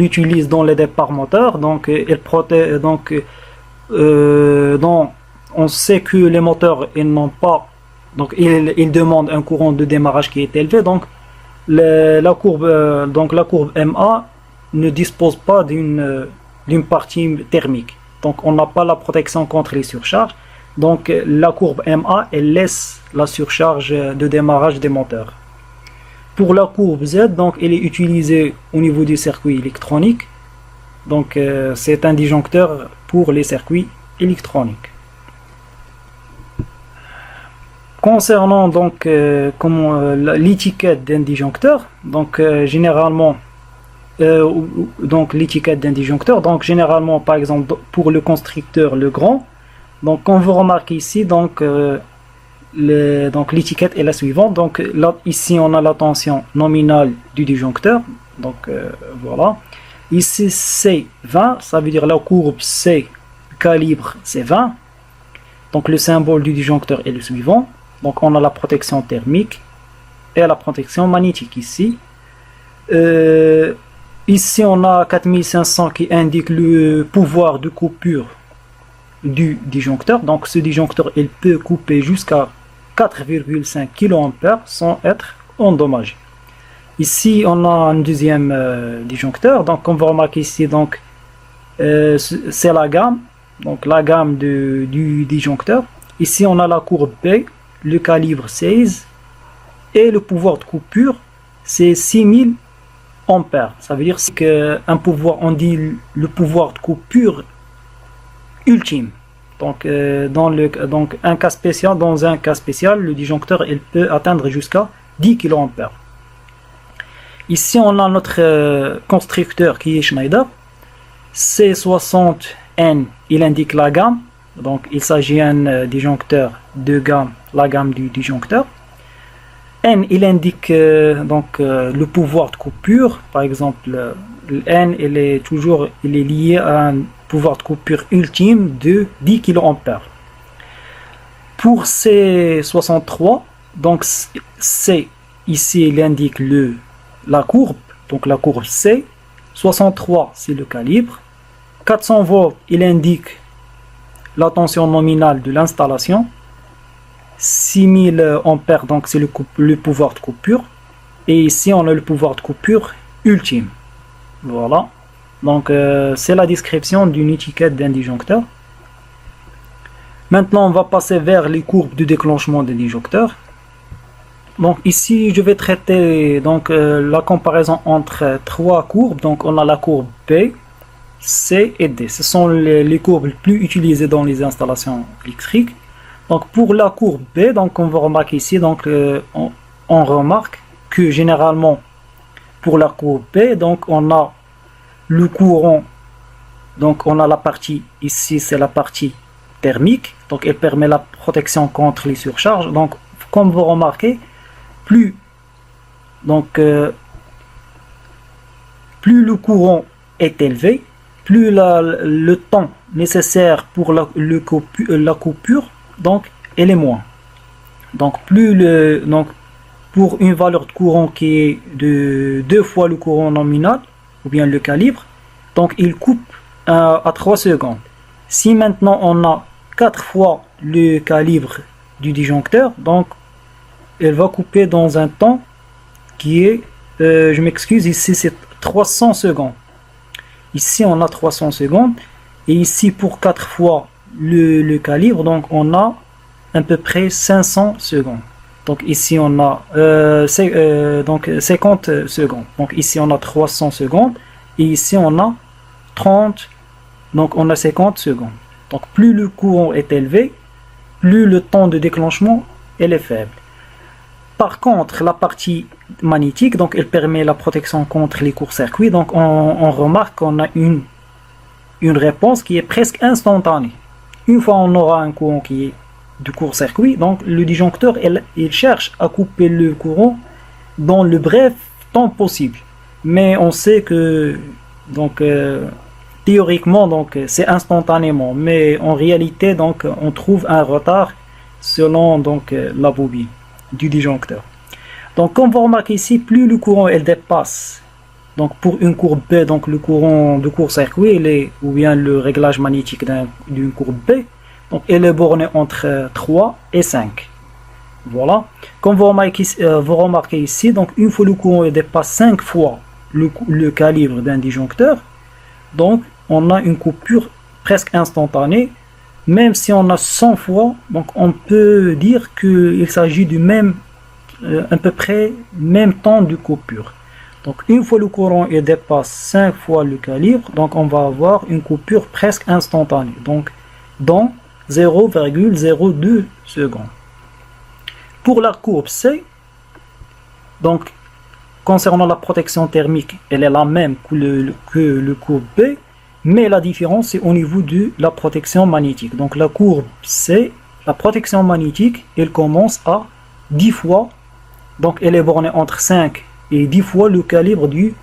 utilise dans les départs moteurs, donc elle protège, on sait que les moteurs ils n'ont pas, donc ils demandent un courant de démarrage qui est élevé, donc la courbe MA ne dispose pas d'une partie thermique, donc on n'a pas la protection contre les surcharges. Donc la courbe MA elle laisse la surcharge de démarrage des moteurs. Pour la courbe Z, donc elle est utilisée au niveau du circuit électronique. Donc c'est un disjoncteur pour les circuits électroniques. Concernant donc l'étiquette d'un disjoncteur, donc généralement l'étiquette d'un disjoncteur, donc généralement par exemple pour le constructeur Legrand, donc comme vous remarquez ici, donc l'étiquette est la suivante. Donc là, ici on a la tension nominale du disjoncteur, donc voilà. Ici c'est 20, ça veut dire la courbe C calibre c'est 20. Donc le symbole du disjoncteur est le suivant. Donc on a la protection thermique et la protection magnétique ici. Ici on a 4500 qui indique le pouvoir de coupure du disjoncteur. Donc ce disjoncteur il peut couper jusqu'à 4,5 kA sans être endommagé. Ici on a un deuxième disjoncteur. Donc comme vous remarquez ici, donc c'est la gamme, donc la gamme du disjoncteur. Ici on a la courbe B, le calibre 16 et le pouvoir de coupure c'est 6000 ampères. Ça veut dire qu'un pouvoir, on dit le pouvoir de coupure ultime. Donc dans un cas spécial, le disjoncteur il peut atteindre jusqu'à 10 kA. Ici on a notre constructeur qui est Schneider. C60N il indique la gamme, donc il s'agit d'un disjoncteur de gamme, la gamme du disjoncteur. N il indique le pouvoir de coupure. Par exemple le N il est lié à un pouvoir de coupure ultime de 10 kA. Pour C63, donc C ici il indique la courbe, donc la courbe C. 63 c'est le calibre. 400 volts il indique la tension nominale de l'installation. 6000 ampères, donc c'est le pouvoir de coupure. Et ici on a le pouvoir de coupure ultime. Voilà. Donc c'est la description d'une étiquette d'un disjoncteur. Maintenant on va passer vers les courbes de déclenchement des disjoncteurs. Donc ici je vais traiter la comparaison entre trois courbes. Donc on a la courbe P, C et D. Ce sont les courbes les plus utilisées dans les installations électriques. Donc pour la courbe B, donc on va remarquer ici, donc on remarque que généralement pour la courbe B, donc on a le courant, donc on a la partie ici, c'est la partie thermique, donc elle permet la protection contre les surcharges. Donc comme vous remarquez, plus le courant est élevé, plus le temps nécessaire pour la coupure, donc elle est moins. Donc pour une valeur de courant qui est de 2 fois le courant nominal ou bien le calibre, donc il coupe à 3 secondes. Si maintenant on a 4 fois le calibre du disjoncteur, donc elle va couper dans un temps qui est, je m'excuse, ici c'est 300 secondes. Ici on a 300 secondes et ici pour 4 fois le calibre, donc on a à peu près 500 secondes. Donc ici on a 50 secondes. Donc ici on a 300 secondes et ici on a 30, donc on a 50 secondes. Donc plus le courant est élevé, plus le temps de déclenchement est faible. Par contre, la partie magnétique, donc elle permet la protection contre les courts-circuits. Donc on remarque qu'on a une réponse qui est presque instantanée. Une fois on aura un courant qui est du court-circuit, donc le disjoncteur il cherche à couper le courant dans le bref temps possible. Mais on sait que théoriquement c'est instantanément, mais en réalité on trouve un retard selon la bobine du disjoncteur. Donc comme vous remarquez ici, plus le courant elle dépasse Donc pour une courbe B, donc le courant de court-circuit, ou bien le réglage magnétique d'une courbe B, donc elle est bornée entre 3 et 5. Voilà. Comme vous remarquez ici, donc une fois le courant dépasse 5 fois le calibre d'un disjoncteur, donc on a une coupure presque instantanée. Même si on a 100 fois, donc on peut dire qu'il s'agit du même, à peu près même temps de coupure. Donc une fois le courant dépasse 5 fois le calibre, donc on va avoir une coupure presque instantanée, donc dans 0,02 secondes. Pour la courbe C, donc concernant la protection thermique, elle est la même que le courbe B, mais la différence c'est au niveau de la protection magnétique. Donc la courbe C, la protection magnétique, elle commence à 10 fois, donc elle est bornée entre 5 et 10 fois le calibre du